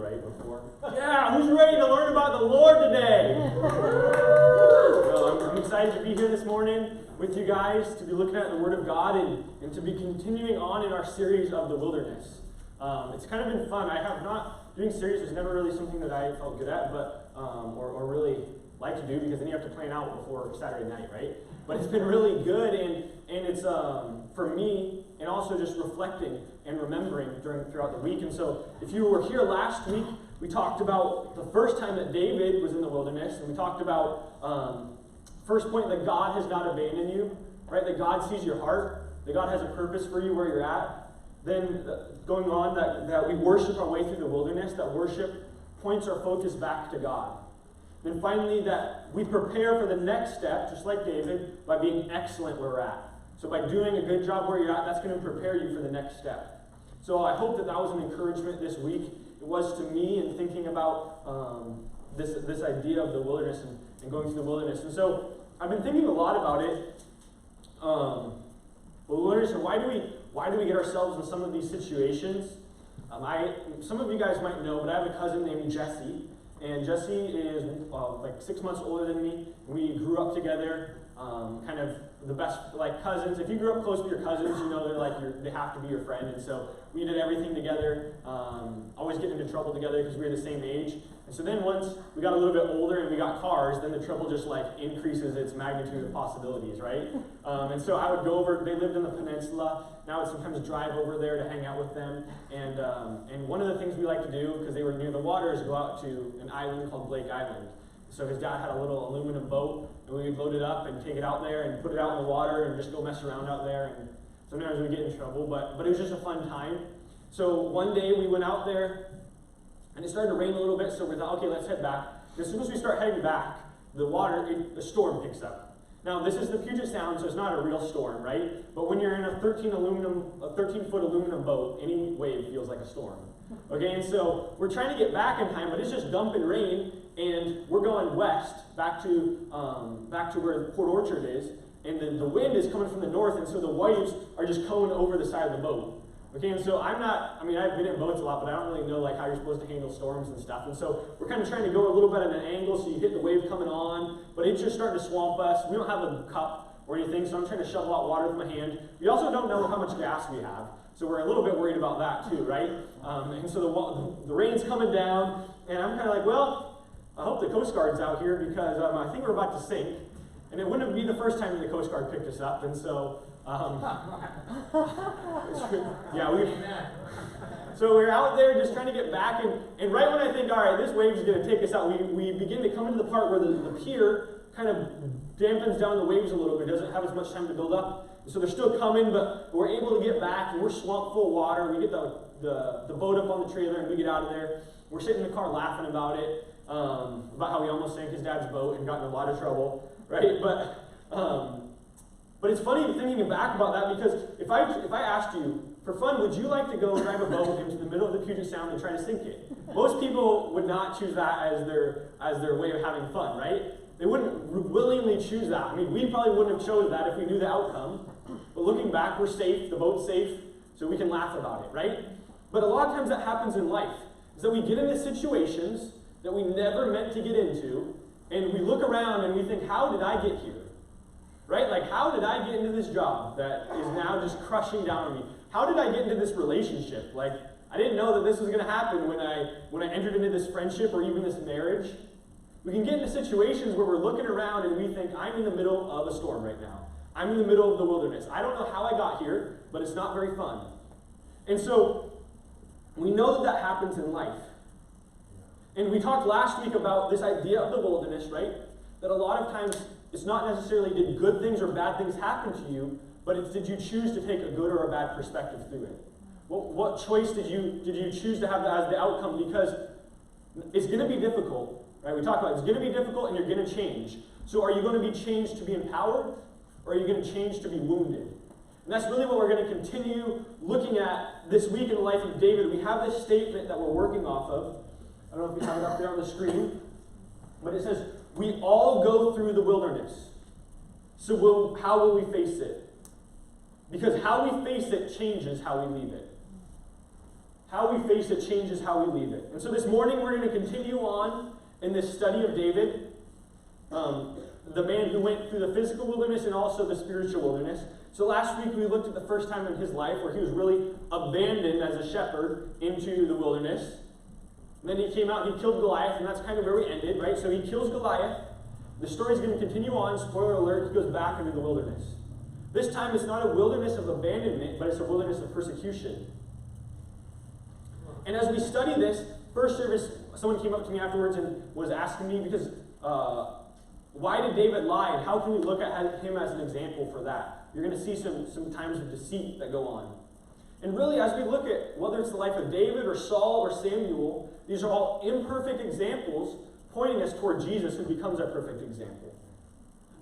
right before. Yeah, who's ready to learn about the Lord today? Well, I'm excited to be here this morning with you guys, to be looking at the Word of God and to be continuing on in our series of the wilderness. It's kind of been fun. Doing series was never really something that I felt good at, but or really like to do, because then you have to plan out before Saturday night, right? But it's been really good, and it's for me, and also just reflecting and remembering throughout the week. And so, if you were here last week, we talked about the first time that David was in the wilderness, and we talked about first point, that God has not abandoned you, right? That God sees your heart, that God has a purpose for you where you're at. Then going on, that we worship our way through the wilderness, that worship points our focus back to God. Then finally, that we prepare for the next step, just like David, by being excellent where we're at. So by doing a good job where you're at, that's going to prepare you for the next step. So I hope that was an encouragement this week. It was to me in thinking about this idea of the wilderness and going through the wilderness. And so I've been thinking a lot about it. The wilderness, and why do we get ourselves in some of these situations? Some of you guys might know, but I have a cousin named Jesse. And Jesse is like 6 months older than me. We grew up together, kind of the best, like cousins. If you grew up close with your cousins, you know they have to be your friend. And so we did everything together, always getting into trouble together because we were the same age. And so then once we got a little bit older and we got cars, then the trouble just like increases its magnitude of possibilities, right? And so I would go over, they lived in the peninsula, and I would sometimes drive over there to hang out with them. And one of the things we like to do, because they were near the water, is go out to an island called Blake Island. So his dad had a little aluminum boat, and we would load it up and take it out there and put it out in the water and just go mess around out there. And sometimes we get in trouble, but it was just a fun time. So one day we went out there, and it started to rain a little bit, so we thought, okay, let's head back. And as soon as we start heading back, the storm picks up. Now, this is the Puget Sound, so it's not a real storm, right? But when you're in a 13-foot aluminum boat, any wave feels like a storm. Okay, and so we're trying to get back in time, but it's just dumping rain, and we're going west, back to where Port Orchard is, and the wind is coming from the north, and so the waves are just coming over the side of the boat. Okay, and so I've been in boats a lot, but I don't really know like how you're supposed to handle storms and stuff. And so we're kind of trying to go a little bit at an angle so you hit the wave coming on, but it's just starting to swamp us. We don't have a cup or anything, so I'm trying to shovel out water with my hand. We also don't know how much gas we have, so we're a little bit worried about that too, right? And so the rain's coming down, and I'm kind of like, well, I hope the Coast Guard's out here because I think we're about to sink. And it wouldn't be the first time the Coast Guard picked us up, and so so we're out there just trying to get back, and right when I think, all right, this wave is going to take us out, we begin to come into the part where the pier kind of dampens down the waves a little bit, doesn't have as much time to build up. So they're still coming, but we're able to get back, and we're swamped full of water. We get the boat up on the trailer, and we get out of there. We're sitting in the car laughing about it, about how we almost sank his dad's boat and got in a lot of trouble, right? But it's funny thinking back about that, because if I asked you, for fun, would you like to go drive a boat into the middle of the Puget Sound and try to sink it? Most people would not choose that as their way of having fun, right? They wouldn't willingly choose that. I mean, we probably wouldn't have chosen that if we knew the outcome. But looking back, we're safe, the boat's safe, so we can laugh about it, right? But a lot of times that happens in life, is that we get into situations that we never meant to get into, and we look around and we think, how did I get here? Right? Like, how did I get into this job that is now just crushing down on me? How did I get into this relationship? Like, I didn't know that this was going to happen when I entered into this friendship or even this marriage. We can get into situations where we're looking around and we think, I'm in the middle of a storm right now. I'm in the middle of the wilderness. I don't know how I got here, but it's not very fun. And so, we know that happens in life. And we talked last week about this idea of the wilderness, right? That a lot of times, it's not necessarily did good things or bad things happen to you, but it's did you choose to take a good or a bad perspective through it? What choice did you choose to have as the outcome? Because it's going to be difficult, right? We talked about it's going to be difficult and you're going to change. So are you going to be changed to be empowered, or are you going to change to be wounded? And that's really what we're going to continue looking at this week in the life of David. We have this statement that we're working off of. I don't know if you have it up there on the screen, but it says, we all go through the wilderness. So how will we face it? Because how we face it changes how we leave it. how we face it changes how we leave it. And so this morning we're going to continue on in this study of David, the man who went through the physical wilderness and also the spiritual wilderness. So last week we looked at the first time in his life where he was really abandoned as a shepherd into the wilderness. And then he came out and he killed Goliath, and that's kind of where we ended, right? So he kills Goliath. The story's going to continue on. Spoiler alert, he goes back into the wilderness. This time it's not a wilderness of abandonment, but it's a wilderness of persecution. And as we study this, first service, someone came up to me afterwards and was asking me, because why did David lie, and how can we look at him as an example for that? You're going to see some times of deceit that go on. And really, as we look at whether it's the life of David or Saul or Samuel, these are all imperfect examples pointing us toward Jesus, who becomes our perfect example.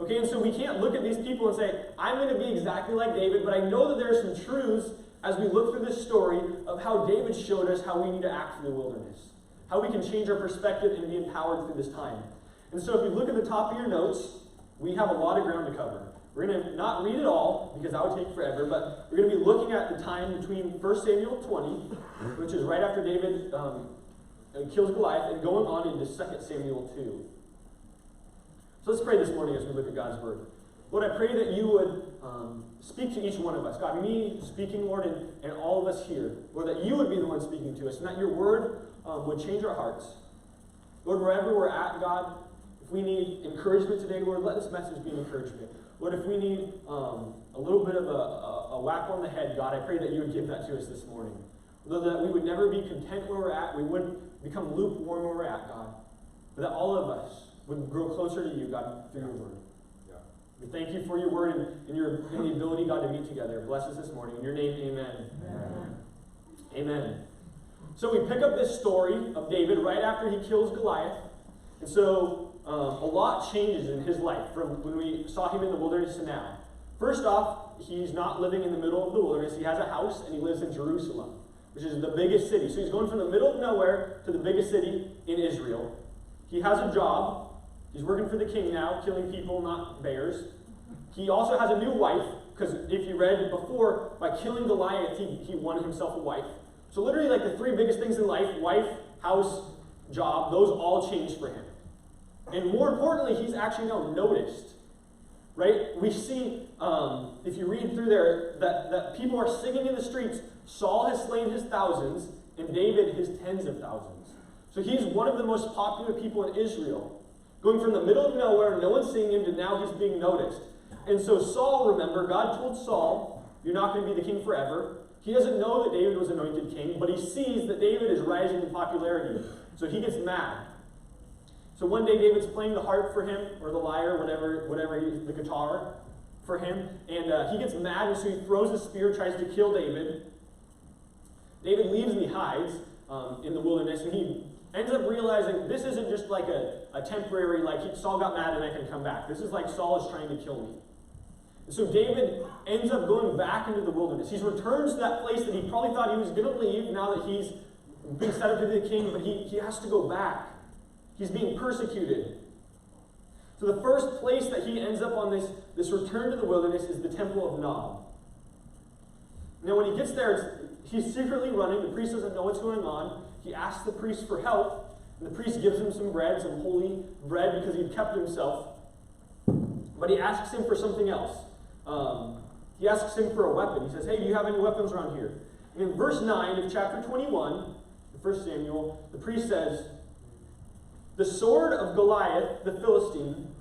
Okay, and so we can't look at these people and say, I'm going to be exactly like David, but I know that there are some truths as we look through this story of how David showed us how we need to act through the wilderness, how we can change our perspective and be empowered through this time. And so if you look at the top of your notes, we have a lot of ground to cover. We're going to not read it all, because that would take forever, but we're going to be looking at the time between 1 Samuel 20, which is right after David kills Goliath, and going on into 2 Samuel 2. So let's pray this morning as we look at God's Word. Lord, I pray that you would speak to each one of us. God, me speaking, Lord, and all of us here. Lord, that you would be the one speaking to us, and that your Word would change our hearts. Lord, wherever we're at, God, if we need encouragement today, Lord, let this message be an encouragement. Lord, if we need a little bit of a whack on the head, God, I pray that you would give that to us this morning. Lord, that we would never be content where we're at. We wouldn't become lukewarm where we're at, God. But that all of us would grow closer to you, God, through your word. Yeah. We thank you for your word and the ability, God, to meet together. Bless us this morning. In your name, amen. Amen. Amen. So we pick up this story of David right after he kills Goliath. And so a lot changes in his life from when we saw him in the wilderness to now. First off, he's not living in the middle of the wilderness. He has a house, and he lives in Jerusalem, which is the biggest city. So he's going from the middle of nowhere to the biggest city in Israel. He has a job. He's working for the king now, killing people, not bears. He also has a new wife, because if you read before, by killing Goliath, he won himself a wife. So literally like the three biggest things in life, wife, house, job, those all changed for him. And more importantly, he's actually now noticed. Right? We see, if you read through there, that people are singing in the streets, Saul has slain his thousands, and David his tens of thousands. So he's one of the most popular people in Israel. Going from the middle of nowhere, no one's seeing him, to now he's being noticed. And so Saul, remember, God told Saul, you're not going to be the king forever. He doesn't know that David was anointed king, but he sees that David is rising in popularity. So he gets mad. So one day David's playing the harp for him, or the lyre, the guitar for him, and he gets mad, and so he throws a spear, tries to kill David. David leaves and he hides in the wilderness, and he ends up realizing this isn't just like a temporary, Saul got mad and I can come back. This is like Saul is trying to kill me. And so David ends up going back into the wilderness. He returns to that place that he probably thought he was going to leave now that he's being set up to be the king, but he has to go back. He's being persecuted. So the first place that he ends up on this return to the wilderness is the temple of Nob. Now when he gets there, he's secretly running. The priest doesn't know what's going on. He asks the priest for help, and the priest gives him some bread, some holy bread, because he'd kept himself. But he asks him for something else. He asks him for a weapon. He says, hey, do you have any weapons around here? And in verse 9 of chapter 21, 1 Samuel, the priest says, the sword of Goliath, the Philistine,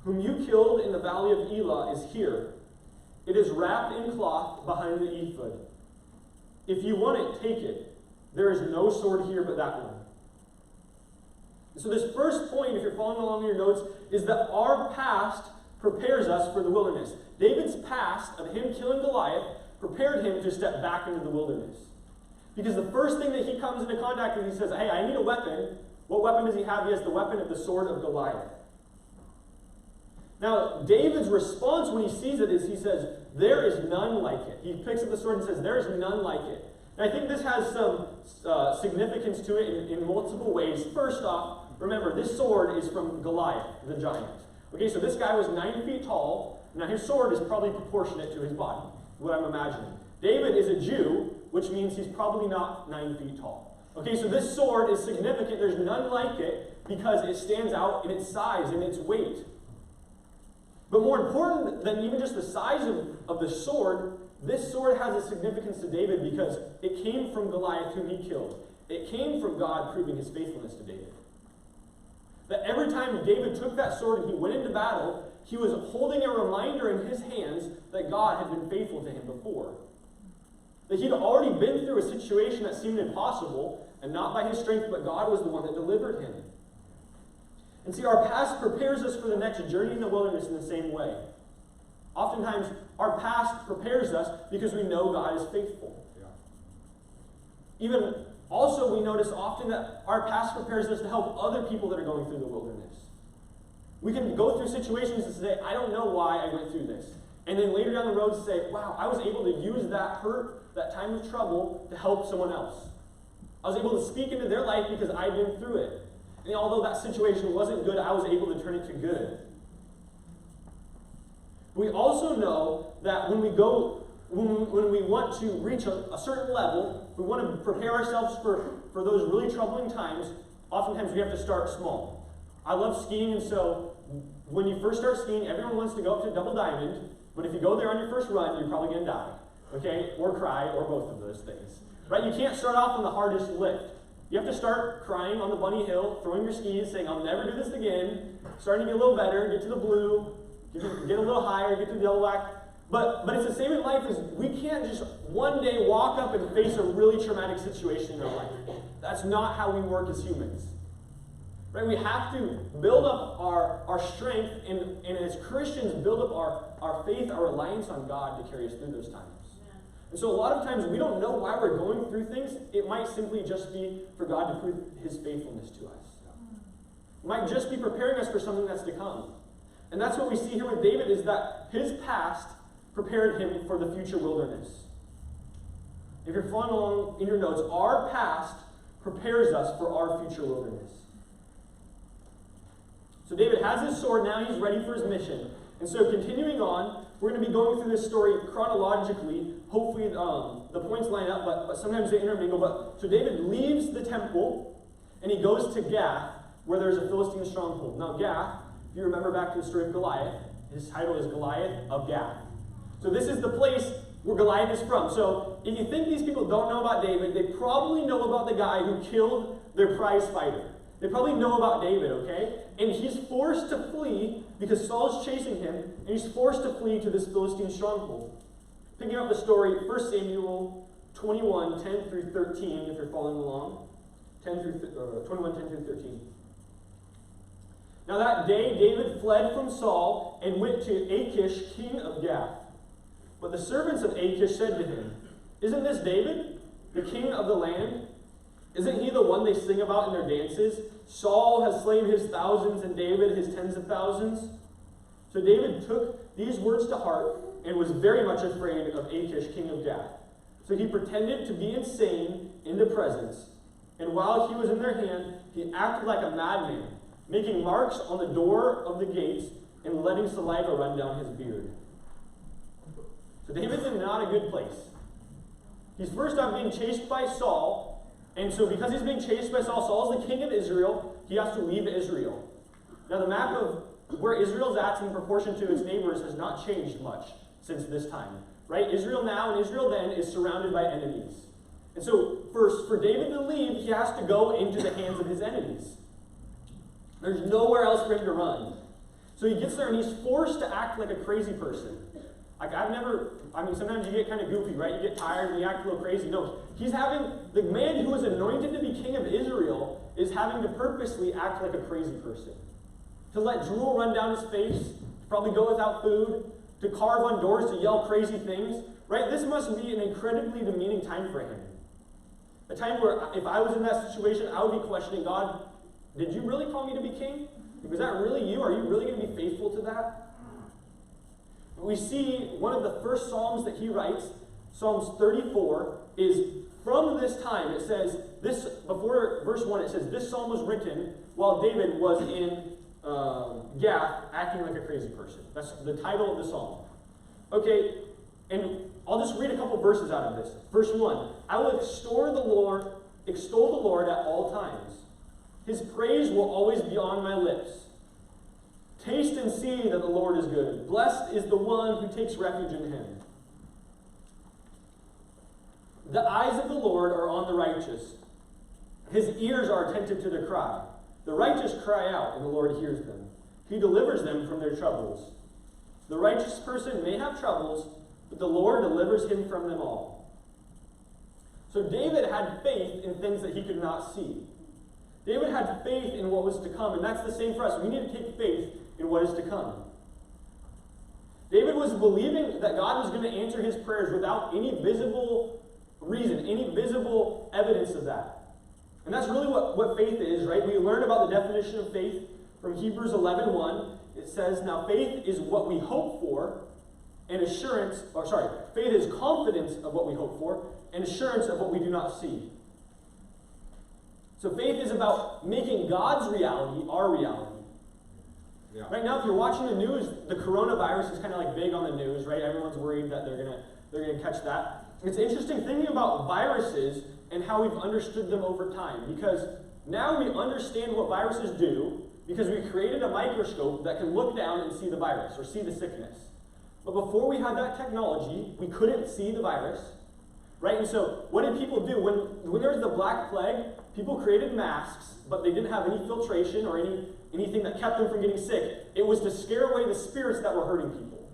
whom you killed in the valley of Elah, is here. It is wrapped in cloth behind the ephod. If you want it, take it. There is no sword here but that one. So this first point, if you're following along in your notes, is that our past prepares us for the wilderness. David's past of him killing Goliath prepared him to step back into the wilderness. Because the first thing that he comes into contact with, he says, hey, I need a weapon. What weapon does he have? He has the weapon of the sword of Goliath. Now, David's response when he sees it is he says, there is none like it. He picks up the sword and says, there is none like it. And I think this has some significance to it in multiple ways. First off, remember, this sword is from Goliath, the giant. Okay, so this guy was 9 feet tall. Now, his sword is probably proportionate to his body, what I'm imagining. David is a Jew, which means he's probably not 9 feet tall. Okay, so this sword is significant. There's none like it because it stands out in its size and its weight. But more important than even just the size of the sword, this sword has a significance to David because it came from Goliath, whom he killed. It came from God proving his faithfulness to David. That every time David took that sword and he went into battle, he was holding a reminder in his hands that God had been faithful to him before. That he'd already been through a situation that seemed impossible, and not by his strength, but God was the one that delivered him. And see, our past prepares us for the next journey in the wilderness in the same way. Oftentimes, our past prepares us because we know God is faithful. Even also, we notice often that our past prepares us to help other people that are going through the wilderness. We can go through situations and say, I don't know why I went through this. And then later down the road say, wow, I was able to use that hurt, that time of trouble, to help someone else. I was able to speak into their life because I'd been through it. And although that situation wasn't good, I was able to turn it to good. We also know that when we want to reach a certain level, we want to prepare ourselves for those really troubling times. Oftentimes we have to start small. I love skiing, and so when you first start skiing, everyone wants to go up to Double Diamond, but if you go there on your first run, you're probably going to die, okay? Or cry, or both of those things. Right? You can't start off on the hardest lift. You have to start crying on the bunny hill, throwing your skis, saying, I'll never do this again, starting to get a little better, get to the blue, get a little higher, get to the yellow black. But it's the same in life as we can't just one day walk up and face a really traumatic situation in our life. That's not how we work as humans. Right? We have to build up our strength and as Christians build up our faith, our reliance on God to carry us through those times. And so a lot of times we don't know why we're going through things. It might simply just be for God to prove his faithfulness to us. It might just be preparing us for something that's to come. And that's what we see here with David, is that his past prepared him for the future wilderness. If you're following along in your notes, our past prepares us for our future wilderness. So David has his sword, now he's ready for his mission. And so continuing on, we're going to be going through this story chronologically. Hopefully the points line up, but sometimes they intermingle. So David leaves the temple, and he goes to Gath, where there's a Philistine stronghold. Now Gath, if you remember back to the story of Goliath, his title is Goliath of Gath. So this is the place where Goliath is from. So if you think these people don't know about David, they probably know about the guy who killed their prize fighter. They probably know about David, okay? And he's forced to flee because Saul's chasing him, and he's forced to flee to this Philistine stronghold. Picking up the story, 1 Samuel 21, 10 through 13, if you're following along. 21, 10 through 13. Now that day, David fled from Saul and went to Achish, king of Gath. But the servants of Achish said to him, Isn't this David, the king of the land? Isn't he the one they sing about in their dances? Saul has slain his thousands and David his tens of thousands. So David took these words to heart and was very much afraid of Achish, king of Gath. So he pretended to be insane in their presence. And while he was in their hand, he acted like a madman, making marks on the door of the gates and letting saliva run down his beard. So David's in not a good place. He's first off being chased by Saul. And so because he's being chased by Saul, Saul's the king of Israel, he has to leave Israel. Now the map of where Israel's at in proportion to its neighbors has not changed much since this time. Right? Israel now and Israel then is surrounded by enemies. And so for David to leave, he has to go into the hands of his enemies. There's nowhere else for him to run. So he gets there and he's forced to act like a crazy person. Like sometimes you get kind of goofy, right? You get tired and you act a little crazy. No, the man who was anointed to be king of Israel is having to purposely act like a crazy person. To let drool run down his face, to probably go without food, to carve on doors, to yell crazy things, right? This must be an incredibly demeaning time for him. A time where if I was in that situation, I would be questioning God, did you really call me to be king? Was that really you? Are you really going to be faithful to that? We see one of the first Psalms that he writes, Psalms 34, is from this time. It says, before verse 1, it says, this psalm was written while David was in Gath acting like a crazy person. That's the title of the psalm. Okay, and I'll just read a couple verses out of this. Verse 1, I will extol the Lord at all times. His praise will always be on my lips. Taste and see that the Lord is good. Blessed is the one who takes refuge in him. The eyes of the Lord are on the righteous. His ears are attentive to their cry. The righteous cry out, and the Lord hears them. He delivers them from their troubles. The righteous person may have troubles, but the Lord delivers him from them all. So David had faith in things that he could not see. David had faith in what was to come, and that's the same for us. We need to take faith in what is to come. David was believing that God was going to answer his prayers without any visible reason, any visible evidence of that. And that's really what faith is, right? We learn about the definition of faith from Hebrews 11:1. It says, now faith is what we hope for, and faith is confidence of what we hope for, and assurance of what we do not see. So faith is about making God's reality our reality. Yeah. Right now, if you're watching the news, the coronavirus is kind of like big on the news, right? Everyone's worried that they're gonna catch that. It's interesting thinking about viruses and how we've understood them over time, because now we understand what viruses do because we created a microscope that can look down and see the virus or see the sickness. But before we had that technology, we couldn't see the virus, right? And so what did people do? When there was the Black Plague, people created masks, but they didn't have any filtration or anything that kept them from getting sick. It was to scare away the spirits that were hurting people.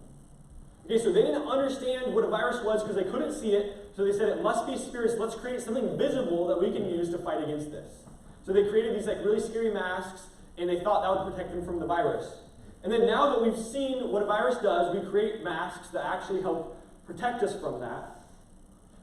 Okay, so they didn't understand what a virus was because they couldn't see it, so they said it must be spirits. Let's create something visible that we can use to fight against this. So they created these really scary masks, and they thought that would protect them from the virus. And then now that we've seen what a virus does, we create masks that actually help protect us from that.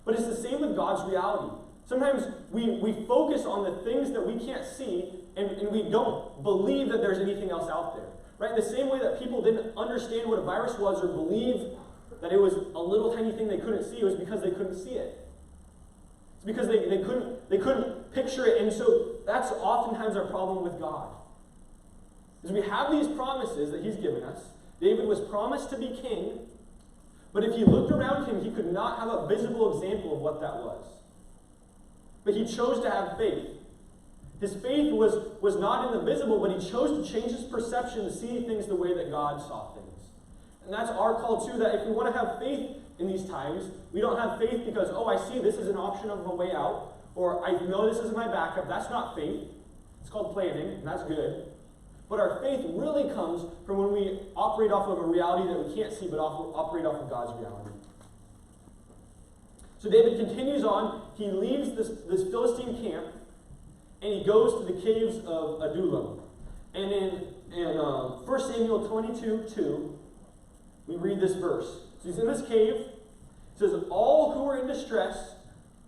But it's the same with God's reality. Sometimes we focus on the things that we can't see, and we don't believe that there's anything else out there. Right? The same way that people didn't understand what a virus was or believe that it was a little tiny thing they couldn't see, it was because they couldn't see it. It's because they couldn't picture it. And so that's oftentimes our problem with God. Is we have these promises that he's given us. David was promised to be king, but if he looked around him, he could not have a visible example of what that was. But he chose to have faith. His faith was not in the visible, but he chose to change his perception to see things the way that God saw things. And that's our call too, that if we want to have faith in these times, we don't have faith because, oh, I see this is an option of a way out, or I know this is my backup. That's not faith. It's called planning, and that's good. But our faith really comes from when we operate off of a reality that we can't see, but operate off of God's reality. So David continues on. He leaves this Philistine camp, and he goes to the caves of Adullam. And in 1 Samuel 22:2, we read this verse. So he's in this cave. It says, all who were in distress,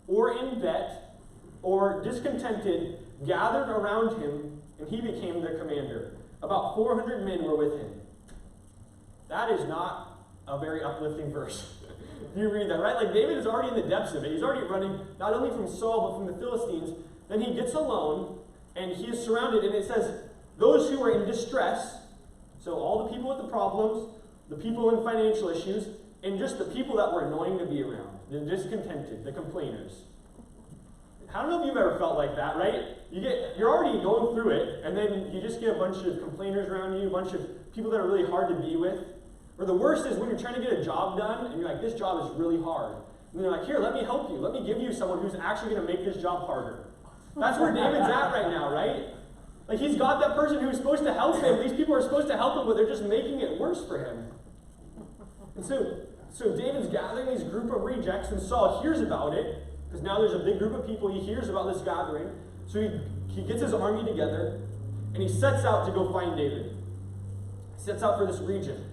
or in debt, or discontented, gathered around him, and he became their commander. About 400 men were with him. That is not a very uplifting verse. You read that, right? Like David is already in the depths of it. He's already running not only from Saul, but from the Philistines. Then he gets alone, and he is surrounded, and it says, those who were in distress, so all the people with the problems, the people in financial issues, and just the people that were annoying to be around, the discontented, the complainers. I don't know if you've ever felt like that, right? You're already going through it, and then you just get a bunch of complainers around you, a bunch of people that are really hard to be with. Or the worst is when you're trying to get a job done, and you're like, this job is really hard. And they're like, here, let me help you. Let me give you someone who's actually going to make this job harder. That's where David's at right now, right? Like he's got that person who's supposed to help him. These people are supposed to help him, but they're just making it worse for him. And so David's gathering these group of rejects, and Saul hears about it, because now there's a big group of people. He hears about this gathering. So he gets his army together, and he sets out to go find David. He sets out for this region.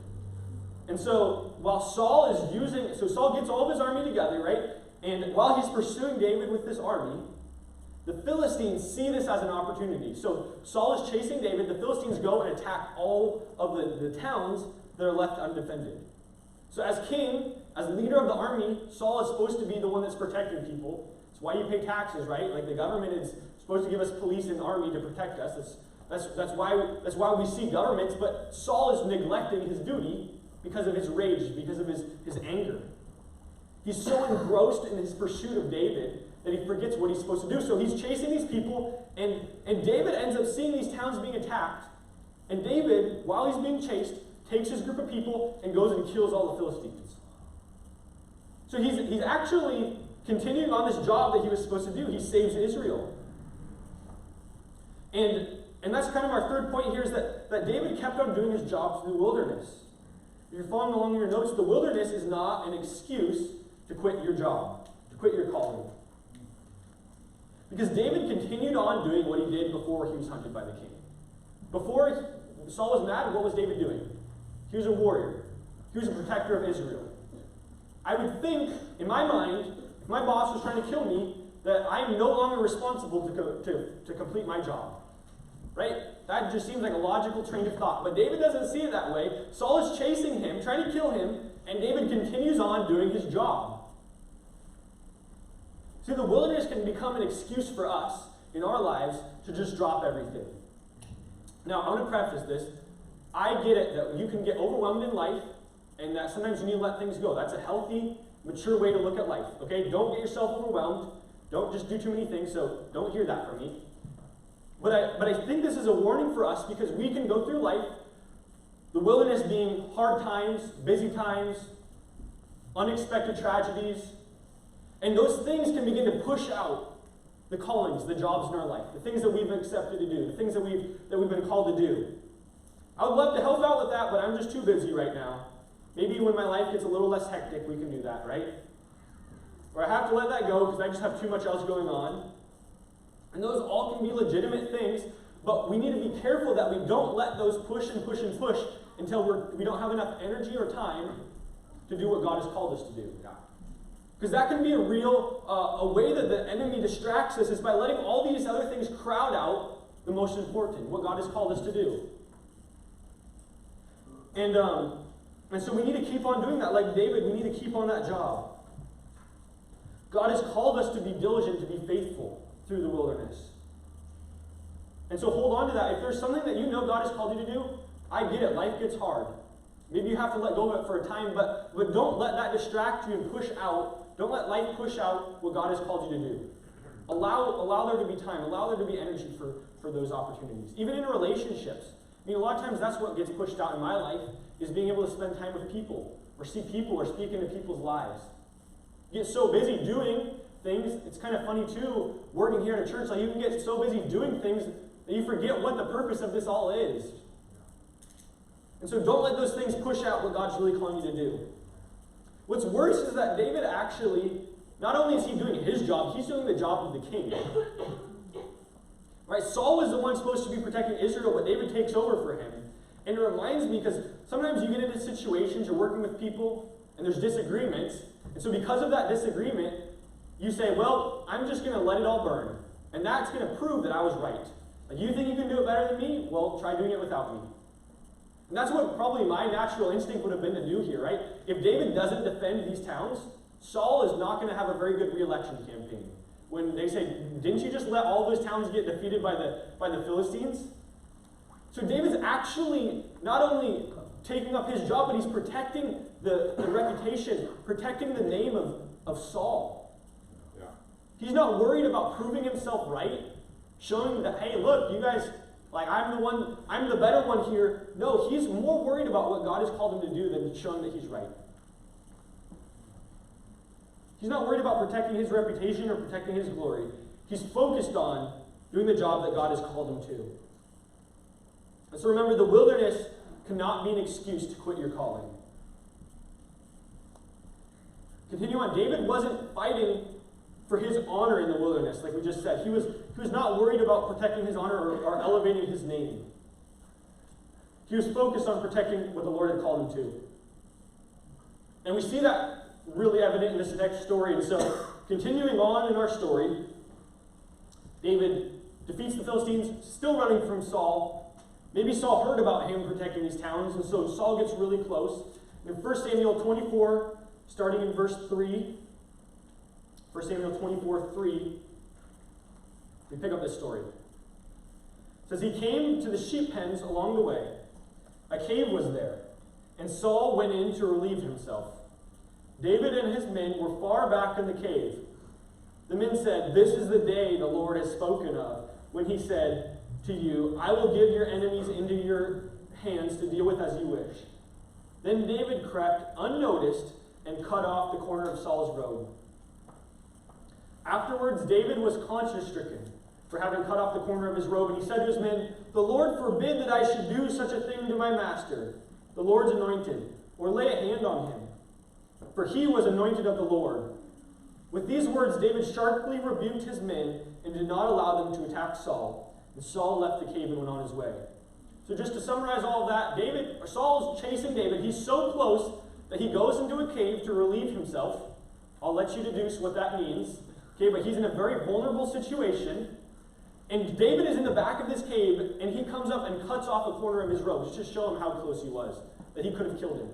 And so while Saul gets all of his army together, right? And while he's pursuing David with this army, the Philistines see this as an opportunity. So Saul is chasing David. The Philistines go and attack all of the towns that are left undefended. So as king, as leader of the army, Saul is supposed to be the one that's protecting people. It's why you pay taxes, right? Like the government is supposed to give us police and army to protect us. That's why we see governments, but Saul is neglecting his duty because of his rage, because of his anger. He's so engrossed in his pursuit of David that he forgets what he's supposed to do. So he's chasing these people, and David ends up seeing these towns being attacked. And David, while he's being chased, takes his group of people and goes and kills all the Philistines. So he's actually continuing on this job that he was supposed to do. He saves Israel. And that's kind of our third point here, is that David kept on doing his job through the wilderness. If you're following along in your notes, the wilderness is not an excuse to quit your job, to quit your calling. Because David continued on doing what he did before he was hunted by the king. Before Saul was mad, what was David doing? He was a warrior. He was a protector of Israel. I would think, in my mind, if my boss was trying to kill me, that I am no longer responsible to complete my job. Right? That just seems like a logical train of thought. But David doesn't see it that way. Saul is chasing him, trying to kill him, and David continues on doing his job. See, the wilderness can become an excuse for us in our lives to just drop everything. Now, I want to preface this. I get it that you can get overwhelmed in life, and that sometimes you need to let things go. That's a healthy, mature way to look at life. Okay? Don't get yourself overwhelmed. Don't just do too many things, so don't hear that from me. But I think this is a warning for us, because we can go through life, the wilderness being hard times, busy times, unexpected tragedies, and those things can begin to push out the callings, the jobs in our life, the things that we've accepted to do, the things that we've been called to do. I would love to help out with that, but I'm just too busy right now. Maybe when my life gets a little less hectic, we can do that, right? Or I have to let that go because I just have too much else going on. And those all can be legitimate things, but we need to be careful that we don't let those push and push and push until we don't have enough energy or time to do what God has called us to do. Because that can be a real, a way that the enemy distracts us, is by letting all these other things crowd out the most important, what God has called us to do. And so we need to keep on doing that. Like David, we need to keep on that job. God has called us to be diligent, to be faithful through the wilderness. And so hold on to that. If there's something that you know God has called you to do, I get it. Life gets hard. Maybe you have to let go of it for a time, but don't let that distract you and push out. Don't let life push out what God has called you to do. Allow there to be time. Allow there to be energy for those opportunities. Even in relationships. I mean, a lot of times that's what gets pushed out in my life, is being able to spend time with people, or see people, or speak into people's lives. You get so busy doing things. It's kind of funny too, working here in a church, like you can get so busy doing things that you forget what the purpose of this all is. And so don't let those things push out what God's really calling you to do. What's worse is that David actually, not only is he doing his job, he's doing the job of the king. Right? Saul was the one supposed to be protecting Israel, but David takes over for him. And it reminds me, because sometimes you get into situations, you're working with people, and there's disagreements. And so because of that disagreement, you say, well, I'm just going to let it all burn. And that's going to prove that I was right. Like, you think you can do it better than me? Well, try doing it without me. And that's what probably my natural instinct would have been to do here, right? If David doesn't defend these towns, Saul is not going to have a very good re-election campaign. When they say, didn't you just let all those towns get defeated by the Philistines? So David's actually not only taking up his job, but he's protecting the reputation, protecting the name of Saul. Yeah. He's not worried about proving himself right, showing that, hey, look, you guys, like, I'm the better one here. No, he's more worried about what God has called him to do than showing that he's right. He's not worried about protecting his reputation or protecting his glory. He's focused on doing the job that God has called him to. And so remember, the wilderness cannot be an excuse to quit your calling. Continue on. David wasn't fighting for his honor in the wilderness, like we just said. He was not worried about protecting his honor or elevating his name. He was focused on protecting what the Lord had called him to. And we see that really evident in this next story. And so, continuing on in our story, David defeats the Philistines, still running from Saul. Maybe Saul heard about him protecting these towns, and so Saul gets really close. In 1 Samuel 24, starting in verse 3, 1 Samuel 24, 3, we pick up this story. It says, he came to the sheep pens along the way. A cave was there, and Saul went in to relieve himself. David and his men were far back in the cave. The men said, "This is the day the Lord has spoken of, when he said to you, I will give your enemies into your hands to deal with as you wish." Then David crept unnoticed and cut off the corner of Saul's robe. Afterwards, David was conscience-stricken for having cut off the corner of his robe, and he said to his men, "The Lord forbid that I should do such a thing to my master, the Lord's anointed, or lay a hand on him, for he was anointed of the Lord." With these words, David sharply rebuked his men and did not allow them to attack Saul. And Saul left the cave and went on his way. So just to summarize all of that, Saul's chasing David. He's so close that he goes into a cave to relieve himself. I'll let you deduce what that means. Okay, but he's in a very vulnerable situation. And David is in the back of this cave, and he comes up and cuts off a corner of his robe, just to show him how close he was, that he could have killed him.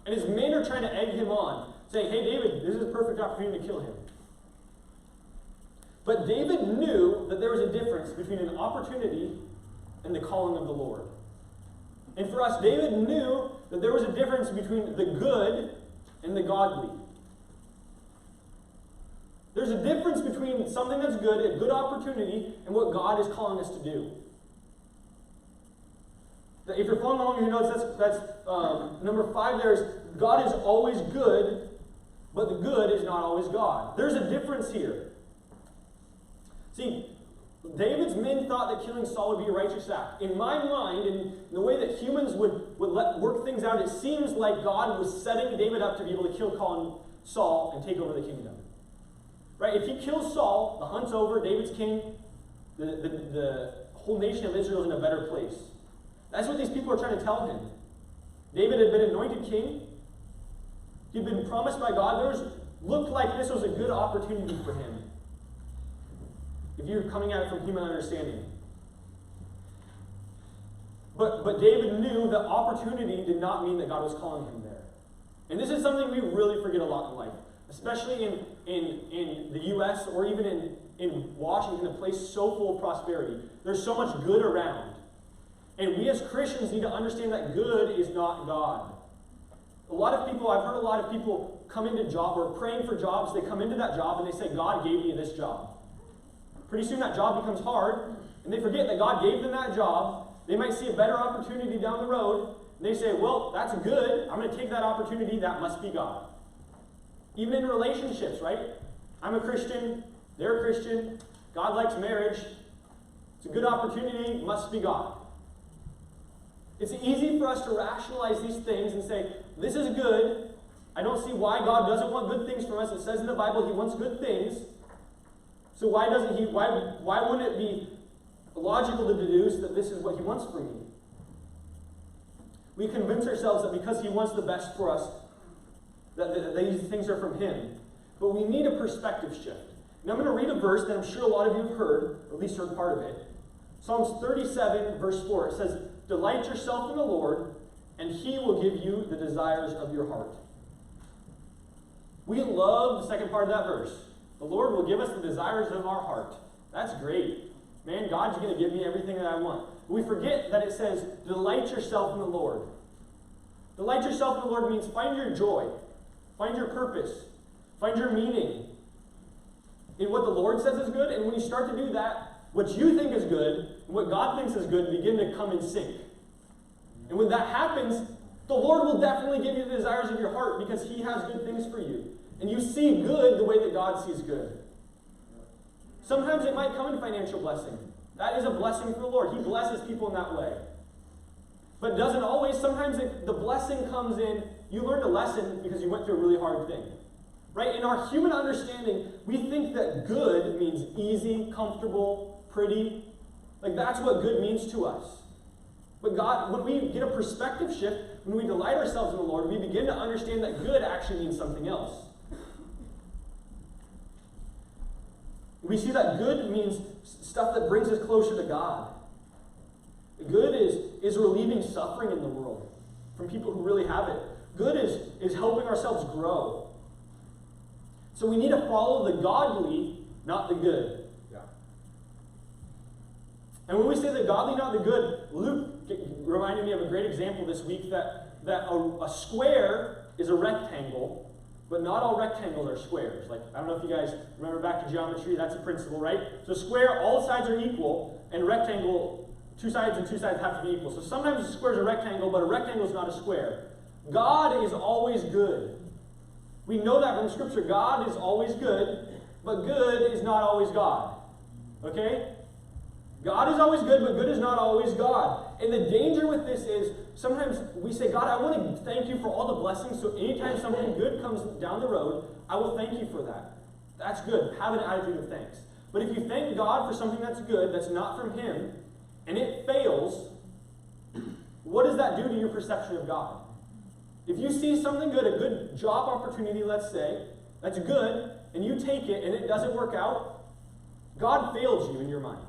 And his men are trying to egg him on, saying, "Hey, David, this is a perfect opportunity to kill him." But David knew that there was a difference between an opportunity and the calling of the Lord. And for us, David knew that there was a difference between the good and the godly. There's a difference between something that's good, a good opportunity, and what God is calling us to do. If you're following along in your notes, that's number 5 there is, God is always good, but the good is not always God. There's a difference here. See, David's men thought that killing Saul would be a righteous act. In my mind, in the way that humans would work things out, it seems like God was setting David up to be able to kill Saul and take over the kingdom. Right? If he kills Saul, the hunt's over, David's king, the whole nation of Israel is in a better place. That's what these people are trying to tell him. David had been anointed king. He'd been promised by God. Looked like this was a good opportunity for him, if you're coming at it from human understanding. But David knew that opportunity did not mean that God was calling him there. And this is something we really forget a lot in life, especially in the U.S. or even in Washington, a place so full of prosperity. There's so much good around. And we as Christians need to understand that good is not God. I've heard a lot of people come into job or praying for jobs. They come into that job and they say, "God gave me this job." Pretty soon that job becomes hard, and they forget that God gave them that job. They might see a better opportunity down the road, and they say, "Well, that's good. I'm going to take that opportunity. That must be God." Even in relationships, right? I'm a Christian. They're a Christian. God likes marriage. It's a good opportunity. Must be God. It's easy for us to rationalize these things and say, "This is good. I don't see why God doesn't want good things from us. It says in the Bible He wants good things. So why wouldn't it be logical to deduce that this is what He wants for me?" We convince ourselves that because He wants the best for us, that these things are from Him. But we need a perspective shift. Now I'm going to read a verse that I'm sure a lot of you have heard, or at least heard part of it. Psalms 37, verse 4. It says, "Delight yourself in the Lord, and He will give you the desires of your heart." We love the second part of that verse. The Lord will give us the desires of our heart. That's great. Man, God's going to give me everything that I want. But we forget that it says, delight yourself in the Lord. Delight yourself in the Lord means find your joy, find your purpose, find your meaning in what the Lord says is good. And when you start to do that, what you think is good and what God thinks is good begin to come in sync. And when that happens, the Lord will definitely give you the desires of your heart because He has good things for you. And you see good the way that God sees good. Sometimes it might come in financial blessing. That is a blessing from the Lord. He blesses people in that way. But it doesn't always. Sometimes the blessing comes in, you learned a lesson because you went through a really hard thing. Right? In our human understanding, we think that good means easy, comfortable, pretty. Like that's what good means to us. But God, when we get a perspective shift, when we delight ourselves in the Lord, we begin to understand that good actually means something else. We see that good means stuff that brings us closer to God. Good is relieving suffering in the world from people who really have it. Good is helping ourselves grow. So we need to follow the godly, not the good. Yeah. And when we say the godly, not the good, Luke reminded me of a great example this week that a square is a rectangle but not all rectangles are squares. Like, I don't know if you guys remember back to geometry, that's a principle, right? So square, all sides are equal, and rectangle, two sides and two sides have to be equal. So sometimes a square is a rectangle, but a rectangle is not a square. God is always good. We know that from Scripture. God is always good, but good is not always God. Okay? God is always good, but good is not always God. And the danger with this is sometimes we say, God, I want to thank you for all the blessings, so anytime something good comes down the road, I will thank you for that. That's good. Have an attitude of thanks. But if you thank God for something that's good, that's not from Him, and it fails, what does that do to your perception of God? If you see something good, a good job opportunity, let's say, that's good, and you take it and it doesn't work out, God failed you in your mind.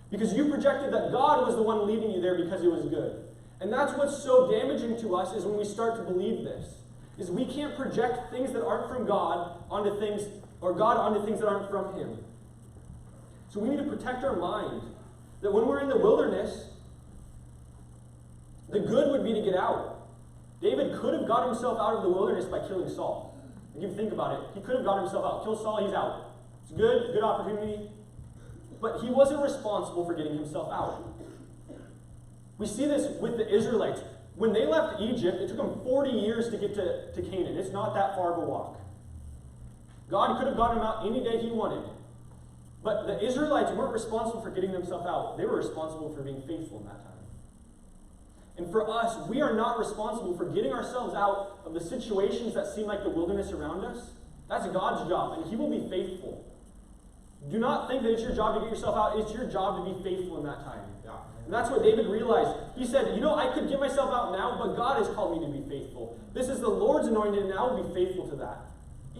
Because you projected that God was the one leading you there because it was good. And that's what's so damaging to us is when we start to believe this. Is we can't project things that aren't from God onto things, or God onto things that aren't from Him. So we need to protect our mind. That when we're in the wilderness, the good would be to get out. David could have got himself out of the wilderness by killing Saul. If you think about it, he could have got himself out. Kill Saul, he's out. It's good opportunity. But he wasn't responsible for getting himself out. We see this with the Israelites. When they left Egypt, it took them 40 years to get to Canaan. It's not that far of a walk. God could have gotten them out any day He wanted. But the Israelites weren't responsible for getting themselves out. They were responsible for being faithful in that time. And for us, we are not responsible for getting ourselves out of the situations that seem like the wilderness around us. That's God's job, and He will be faithful. Do not think that it's your job to get yourself out. It's your job to be faithful in that time. And that's what David realized. He said, I could get myself out now, but God has called me to be faithful. This is the Lord's anointed, and I will be faithful to that.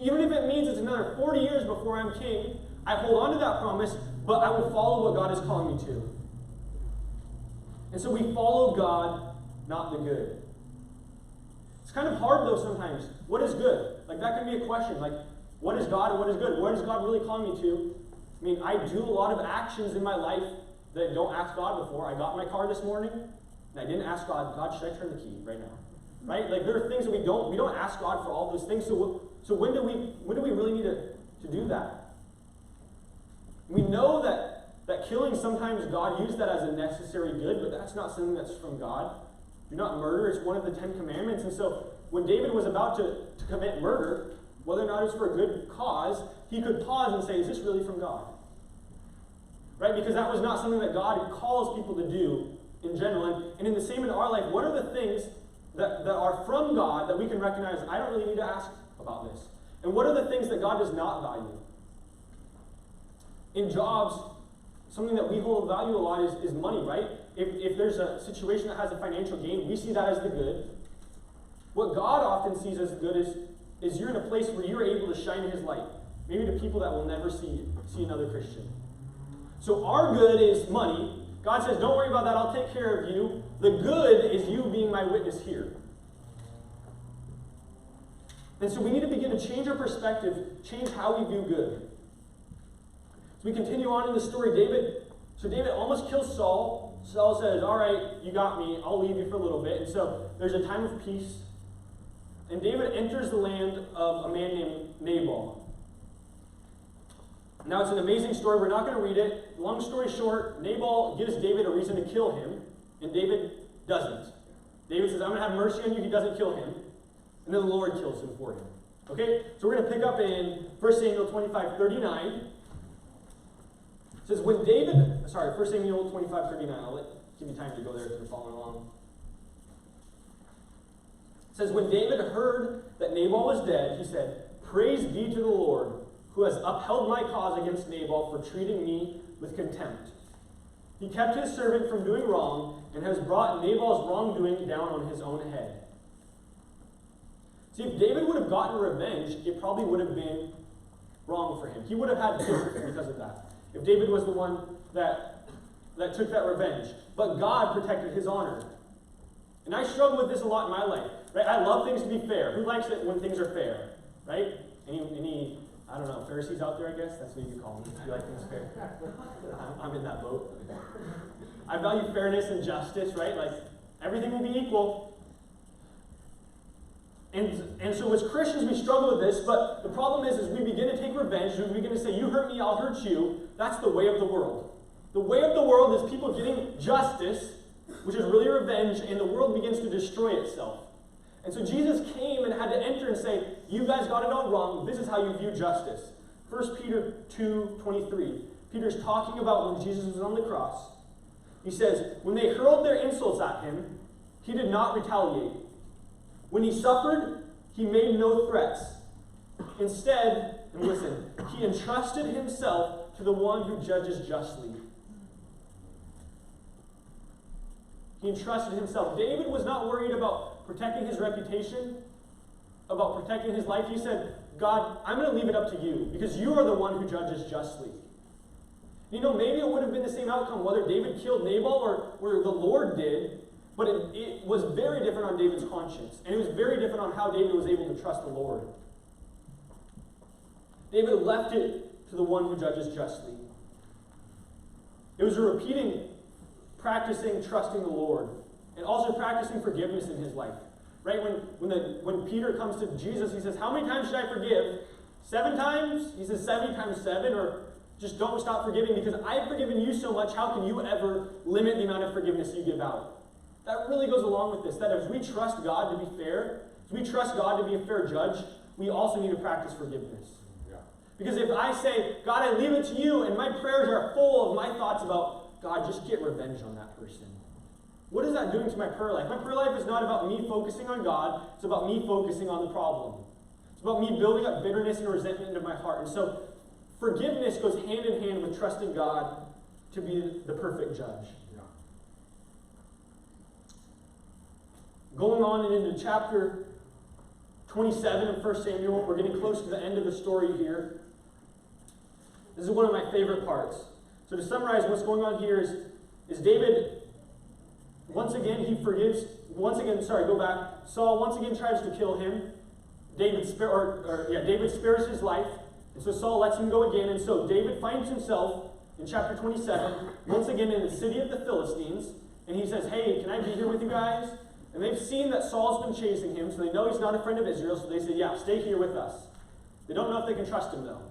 Even if it means it's another 40 years before I'm king, I hold on to that promise, but I will follow what God is calling me to. And so we follow God, not the good. It's kind of hard, though, sometimes. What is good? Like, that can be a question. Like, what is God and what is good? What is God really calling me to? I mean, I do a lot of actions in my life that I don't ask God before. I got in my car this morning, and I didn't ask God, should I turn the key right now? Right? Like, there are things that we don't ask God for all those things. So when do we really need to do that? We know that killing, sometimes God used that as a necessary good, but that's not something that's from God. Do not murder. It's one of the 10 commandments. And so when David was about to commit murder, whether or not it's for a good cause, he could pause and say, is this really from God? Right? Because that was not something that God calls people to do in general. And in the same in our life, what are the things that are from God that we can recognize, I don't really need to ask about this? And what are the things that God does not value? In jobs, something that we hold value a lot is money, right? If there's a situation that has a financial gain, we see that as the good. What God often sees as good is you're in a place where you're able to shine His light, maybe to people that will never see another Christian. So our good is money. God says, don't worry about that, I'll take care of you. The good is you being my witness here. And so we need to begin to change our perspective, change how we view good. So we continue on in the story. David almost kills Saul. Saul says, all right, you got me, I'll leave you for a little bit. And so there's a time of peace. And David enters the land of a man named Nabal. Now, it's an amazing story. We're not going to read it. Long story short, Nabal gives David a reason to kill him, and David doesn't. David says, I'm going to have mercy on you. He doesn't kill him. And then the Lord kills him for him. Okay? So we're going to pick up in 1 Samuel 25:39. It says, 1 Samuel 25:39. I'll give you time to go there if you're following along. It says, when David heard that Nabal was dead, he said, praise be to the Lord, who has upheld my cause against Nabal for treating me with contempt. He kept his servant from doing wrong and has brought Nabal's wrongdoing down on his own head. See, if David would have gotten revenge, it probably would have been wrong for him. He would have had guilt because of that. If David was the one that took that revenge. But God protected his honor. And I struggle with this a lot in my life. Right? I love things to be fair. Who likes it when things are fair? Right? Any I don't know, Pharisees out there, I guess? That's what you call them. You like things fair? I'm in that boat. I value fairness and justice, right? Like, everything will be equal. And so as Christians, we struggle with this, but the problem is we begin to take revenge, we begin to say, you hurt me, I'll hurt you. That's the way of the world. The way of the world is people getting justice, which is really revenge, and the world begins to destroy itself. And so Jesus came and had to enter and say, you guys got it all wrong, this is how you view justice. 1 Peter 2:23. Peter's talking about when Jesus was on the cross. He says, when they hurled their insults at him, he did not retaliate. When he suffered, he made no threats. Instead, and listen, he entrusted himself to the one who judges justly. He entrusted himself. David was not worried about protecting his reputation, about protecting his life. He said, God, I'm going to leave it up to you, because you are the one who judges justly. You know, maybe it would have been the same outcome whether David killed Nabal or the Lord did, but it was very different on David's conscience. And it was very different on how David was able to trust the Lord. David left it to the one who judges justly. It was a repeating, practicing, trusting the Lord, and also practicing forgiveness in his life. Right? When Peter comes to Jesus, he says, how many times should I forgive? 7 times? He says 70 times 7, or just don't stop forgiving because I've forgiven you so much, how can you ever limit the amount of forgiveness you give out? That really goes along with this, that as we trust God to be fair, as we trust God to be a fair judge, we also need to practice forgiveness. Yeah. Because if I say, God, I leave it to you, and my prayers are full of my thoughts about, God, just get revenge on that person. What is that doing to my prayer life? My prayer life is not about me focusing on God, it's about me focusing on the problem. It's about me building up bitterness and resentment into my heart. And so, forgiveness goes hand in hand with trusting God to be the perfect judge. Yeah. Going on into chapter 27 of 1 Samuel, we're getting close to the end of the story here. This is one of my favorite parts. So to summarize what's going on here is David, once again, he forgives, Saul once again tries to kill him. David spares his life. And so Saul lets him go again, and so David finds himself in chapter 27, once again in the city of the Philistines, and he says, hey, can I be here with you guys? And they've seen that Saul's been chasing him, so they know he's not a friend of Israel, so they say, yeah, stay here with us. They don't know if they can trust him, though.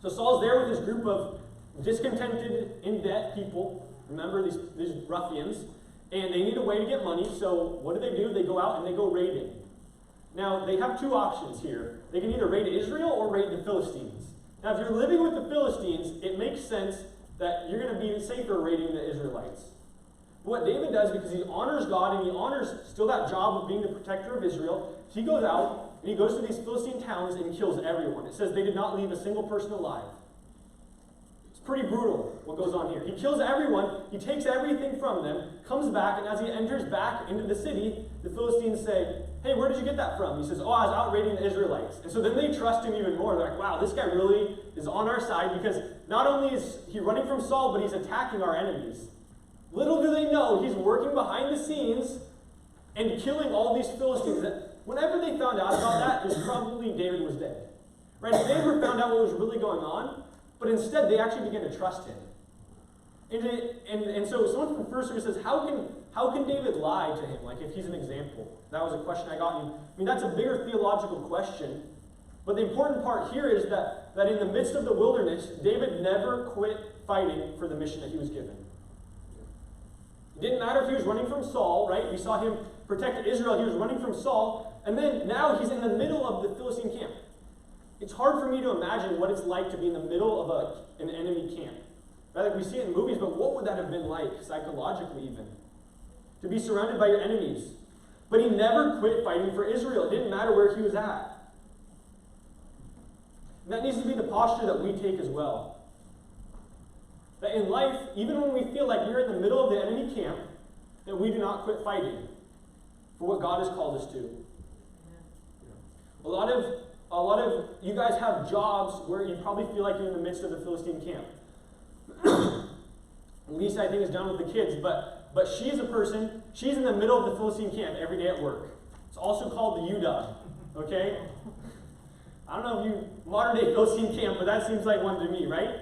So Saul's there with his group of discontented, in-debt people, remember, these ruffians, and they need a way to get money, so what do? They go out and they go raiding. Now, they have 2 options here. They can either raid Israel or raid the Philistines. Now, if you're living with the Philistines, it makes sense that you're going to be safer raiding the Israelites. But what David does, because he honors God and he honors still that job of being the protector of Israel, he goes out and he goes to these Philistine towns and kills everyone. It says they did not leave a single person alive. It's pretty brutal what goes on here. He kills everyone, he takes everything from them, comes back, and as he enters back into the city, the Philistines say, hey, where did you get that from? He says, oh, I was out raiding the Israelites. And so then they trust him even more. They're like, wow, this guy really is on our side because not only is he running from Saul, but he's attacking our enemies. Little do they know, he's working behind the scenes and killing all these Philistines. Whenever they found out about that, it was probably David was dead. Right? If they ever found out what was really going on, but instead they actually began to trust him. And so someone from First Service says, how can David lie to him, like if he's an example? That was a question I got. I mean, that's a bigger theological question. But the important part here is that in the midst of the wilderness, David never quit fighting for the mission that he was given. It didn't matter if he was running from Saul, right? We saw him protect Israel. He was running from Saul. And then now he's in the middle of the Philistine camp. It's hard for me to imagine what it's like to be in the middle of an enemy camp. Right? Like we see it in movies, but what would that have been like, psychologically even? To be surrounded by your enemies. But he never quit fighting for Israel. It didn't matter where he was at. And that needs to be the posture that we take as well. That in life, even when we feel like we're in the middle of the enemy camp, that we do not quit fighting for what God has called us to. A lot of you guys have jobs where you probably feel like you're in the midst of the Philistine camp. Lisa, I think, is done with the kids, but she's a person, she's in the middle of the Philistine camp every day at work. It's also called the UW, okay? I don't know if you modern day Philistine camp, but that seems like one to me, right?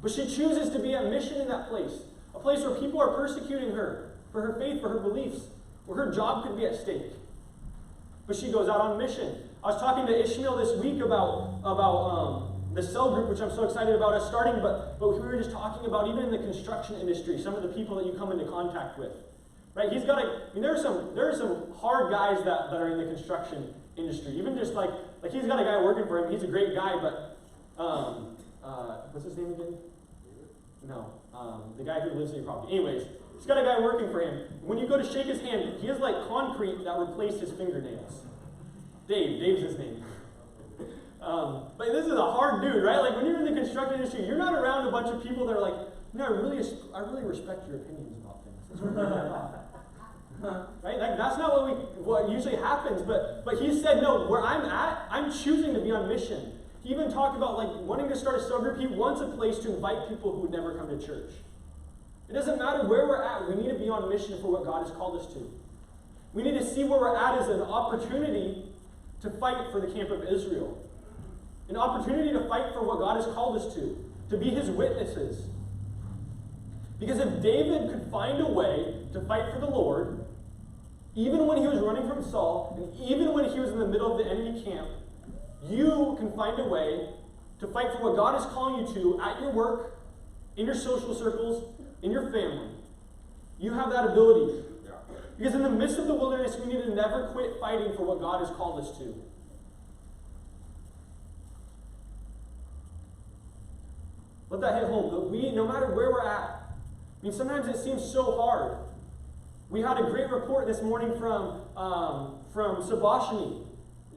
But she chooses to be at mission in that place, a place where people are persecuting her for her faith, for her beliefs, where her job could be at stake. but she goes out on mission. I was talking to Ishmael this week about the cell group, which I'm so excited about us starting, but we were just talking about even in the construction industry, some of the people that you come into contact with. Right? He's got there are some hard guys that are in the construction industry. Even just like he's got a guy working for him, he's a great guy, but what's his name again? No. The guy who lives in your property. Anyways, he's got a guy working for him. When you go to shake his hand, he has like concrete that replaced his fingernails. Dave's his name. But this is a hard dude, right? Like when you're in the construction industry, you're not around a bunch of people that are like, I really respect your opinions about things. That's what right? Like, that's not what usually happens. But he said, no, where I'm at, I'm choosing to be on mission. He even talked about like wanting to start a cell group. He wants a place to invite people who would never come to church. It doesn't matter where we're at. We need to be on mission for what God has called us to. We need to see where we're at as an opportunity to fight for the camp of Israel. An opportunity to fight for what God has called us to be his witnesses. Because if David could find a way to fight for the Lord, even when he was running from Saul, and even when he was in the middle of the enemy camp, you can find a way to fight for what God is calling you to at your work, in your social circles, in your family. You have that ability. Because in the midst of the wilderness, we need to never quit fighting for what God has called us to. Let that hit home. That no matter where we're at, I mean, sometimes it seems so hard. We had a great report this morning from Subhashini.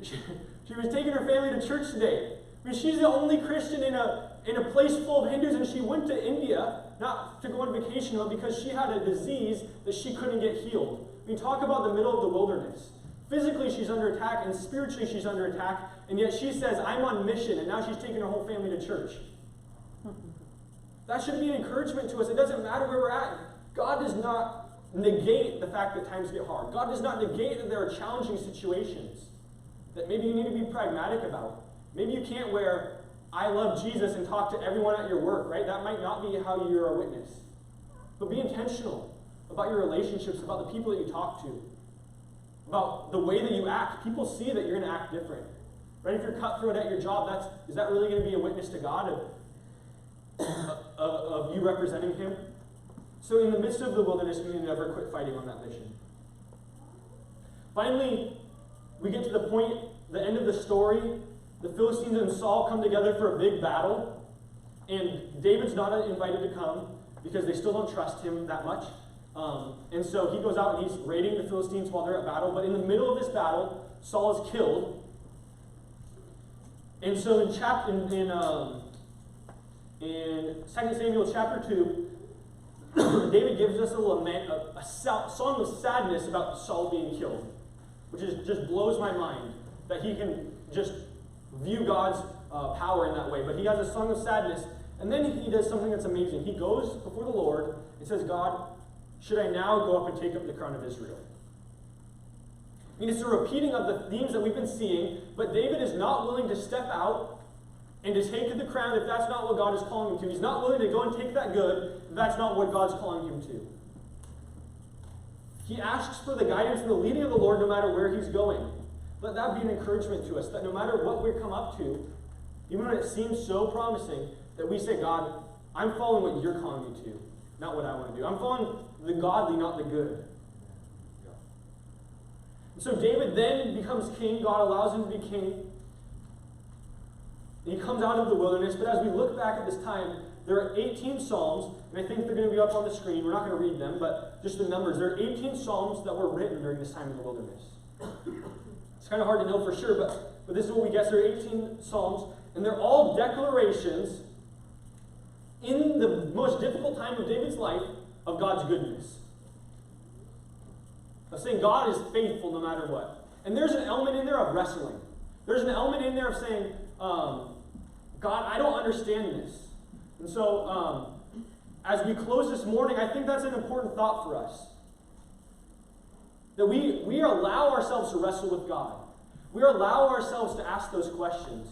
She was taking her family to church today. I mean, she's the only Christian in a place full of Hindus, and she went to India, not to go on vacation, but because she had a disease that she couldn't get healed. I mean, talk about the middle of the wilderness. Physically, she's under attack, and spiritually, she's under attack, and yet she says, I'm on mission, and now she's taking her whole family to church. That should be an encouragement to us. It doesn't matter where we're at. God does not negate the fact that times get hard. God does not negate that there are challenging situations that maybe you need to be pragmatic about. Maybe you can't wear I love Jesus and talk to everyone at your work, right? That might not be how you're a witness. But be intentional about your relationships, about the people that you talk to, about the way that you act. People see that you're going to act different. Right? If you're cutthroat at your job, is that really going to be a witness to God of you representing him? So in the midst of the wilderness, we need to never quit fighting on that mission. Finally, we get to the point, the end of the story. The Philistines and Saul come together for a big battle, and David's not invited to come because they still don't trust him that much. And so he goes out and he's raiding the Philistines while they're at battle. But in the middle of this battle, Saul is killed. And so in 2 Samuel chapter 2, David gives us a lament, a song of sadness about Saul being killed, which just blows my mind that he can just view God's power in that way. But he has a song of sadness, and then he does something that's amazing. He goes before the Lord and says, God, should I now go up and take up the crown of Israel? I mean, it's a repeating of the themes that we've been seeing, but David is not willing to step out and to take the crown if that's not what God is calling him to. He's not willing to go and take that good if that's not what God's calling him to. He asks for the guidance and the leading of the Lord no matter where he's going. Let that be an encouragement to us, that no matter what we come up to, even when it seems so promising, that we say, God, I'm following what you're calling me to, not what I want to do. I'm following the godly, not the good. And so David then becomes king. God allows him to be king. And he comes out of the wilderness. But as we look back at this time, there are 18 Psalms, and I think they're going to be up on the screen. We're not going to read them, but just the numbers. There are 18 Psalms that were written during this time in the wilderness. It's kind of hard to know for sure, but this is what we guess. There are 18 Psalms, and they're all declarations in the most difficult time of David's life of God's goodness. Of saying God is faithful no matter what. And there's an element in there of wrestling. There's an element in there of saying, God, I don't understand this. And so, as we close this morning, I think that's an important thought for us. That we allow ourselves to wrestle with God. We allow ourselves to ask those questions.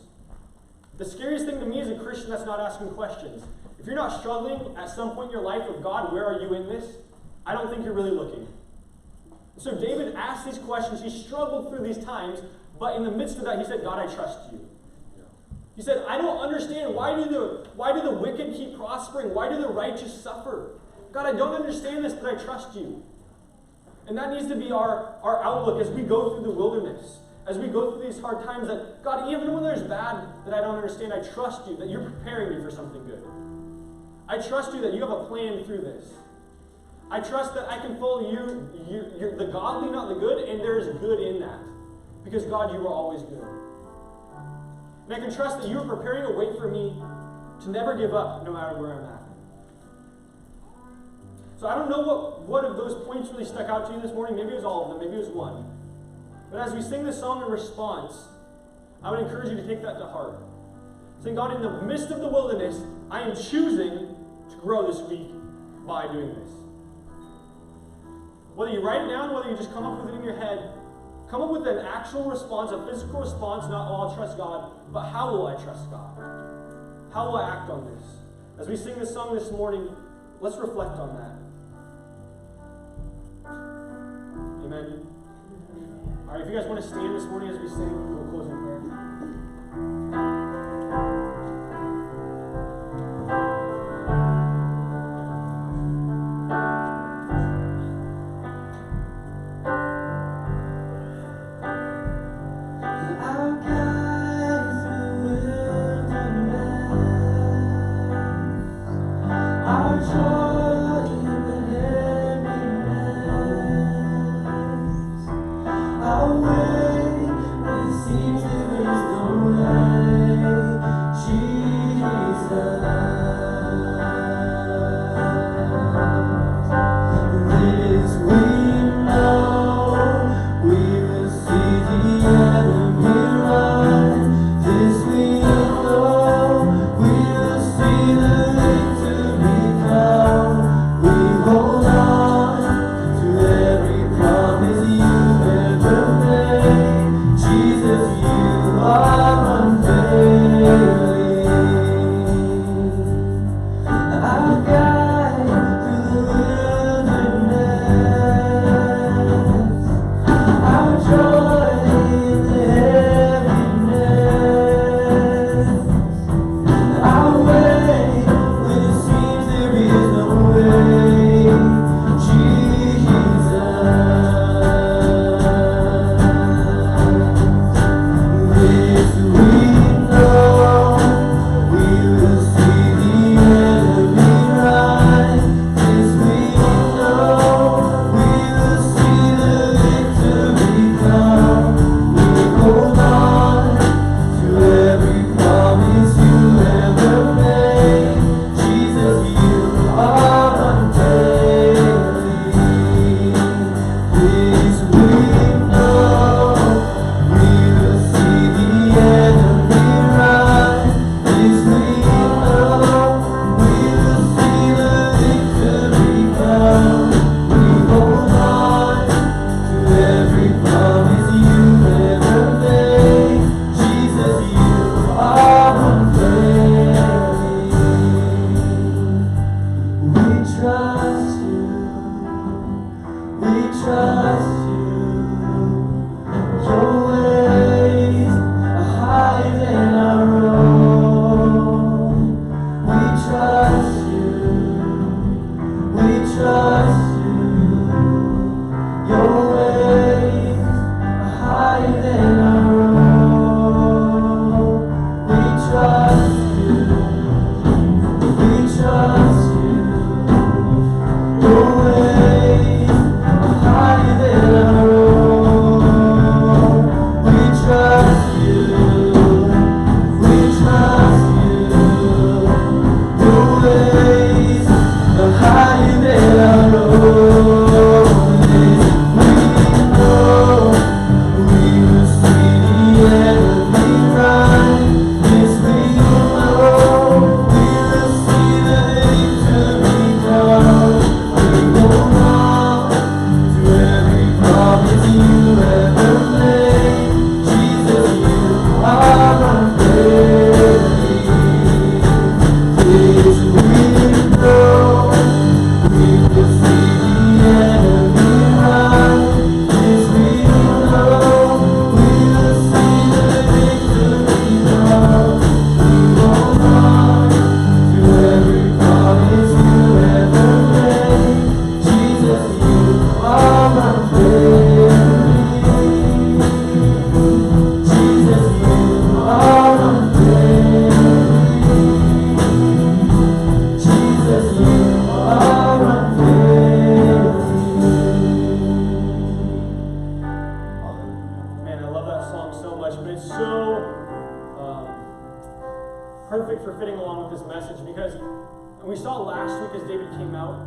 The scariest thing to me is a Christian that's not asking questions. If you're not struggling at some point in your life with God, where are you in this? I don't think you're really looking. So David asked these questions. He struggled through these times, but in the midst of that, he said, God, I trust you. He said, I don't understand. Why do the wicked keep prospering? Why do the righteous suffer? God, I don't understand this, but I trust you. And that needs to be our outlook as we go through the wilderness, as we go through these hard times, that God, even when there's bad that I don't understand, I trust you that you're preparing me for something good. I trust you that you have a plan through this. I trust that I can follow you're the godly, not the good, and there is good in that. Because God, you are always good. And I can trust that you are preparing a way for me to never give up, no matter where I'm at. So I don't know what of those points really stuck out to you this morning. Maybe it was all of them, maybe it was one. But as we sing this song in response, I would encourage you to take that to heart. Saying, God, in the midst of the wilderness, I am choosing to grow this week by doing this. Whether you write it down, whether you just come up with it in your head, come up with an actual response, a physical response, not, oh, I'll trust God, but how will I trust God? How will I act on this? As we sing this song this morning, let's reflect on that. Amen. All right, if you guys want to stand this morning as we sing, we'll close in prayer. Your ways are higher than for fitting along with this message because we saw last week as David came out,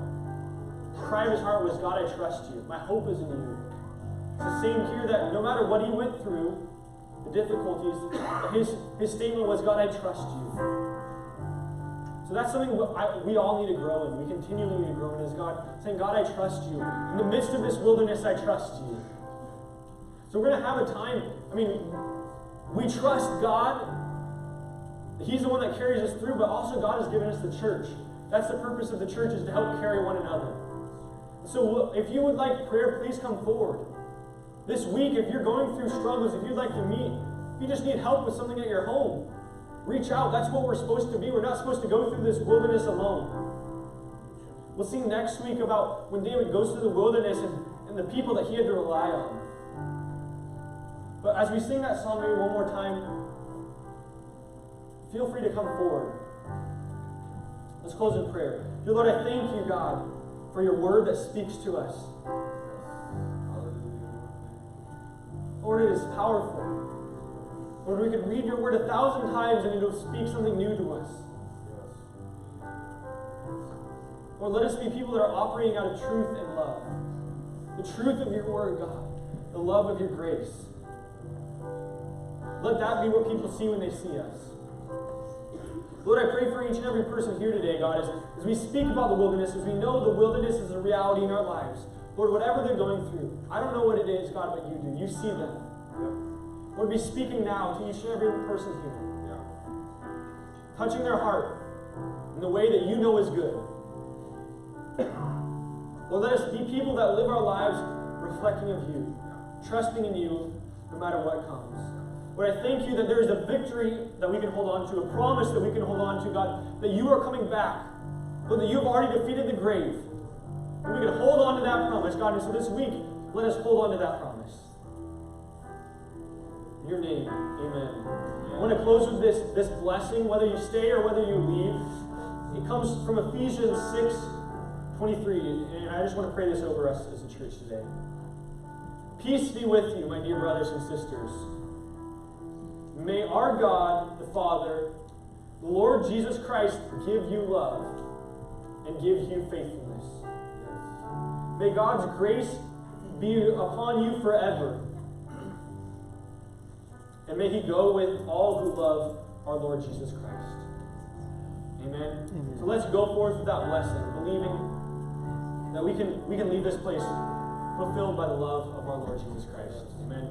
the cry of his heart was, God, I trust you. My hope is in you. It's the same here that no matter what he went through, the difficulties, his statement was, God, I trust you. So that's something we all need to grow in. We continually need to grow in is God saying, God, I trust you. In the midst of this wilderness, I trust you. So we're going to have a time, we trust God. He's the one that carries us through, but also God has given us the church. That's the purpose of the church, is to help carry one another. So if you would like prayer, please come forward. This week, if you're going through struggles, if you'd like to meet, if you just need help with something at your home, reach out. That's what we're supposed to be. We're not supposed to go through this wilderness alone. We'll see next week about when David goes through the wilderness and the people that he had to rely on. But as we sing that song maybe one more time, feel free to come forward. Let's close in prayer. Dear Lord, I thank you, God, for your word that speaks to us. Lord, it is powerful. Lord, we can read your word 1,000 times and it will speak something new to us. Lord, let us be people that are operating out of truth and love. The truth of your word, God. The love of your grace. Let that be what people see when they see us. Lord, I pray for each and every person here today, God, as we speak about the wilderness, as we know the wilderness is a reality in our lives. Lord, whatever they're going through, I don't know what it is, God, but you do. You see them. Yeah. Lord, be speaking now to each and every person here. Yeah. Touching their heart in the way that you know is good. Lord, let us be people that live our lives reflecting of you, trusting in you no matter what comes. Lord, I thank you that there is a victory that we can hold on to, a promise that we can hold on to, God, that you are coming back. Lord, that you have already defeated the grave. And we can hold on to that promise, God. And so this week, let us hold on to that promise. In your name, amen. I want to close with this blessing, whether you stay or whether you leave. It comes from Ephesians 6:23, and I just want to pray this over us as a church today. Peace be with you, my dear brothers and sisters. May our God, the Father, the Lord Jesus Christ, give you love and give you faithfulness. May God's grace be upon you forever. And may he go with all who love our Lord Jesus Christ. Amen. Amen. So let's go forth with that blessing, believing that we can leave this place fulfilled by the love of our Lord Jesus Christ. Amen.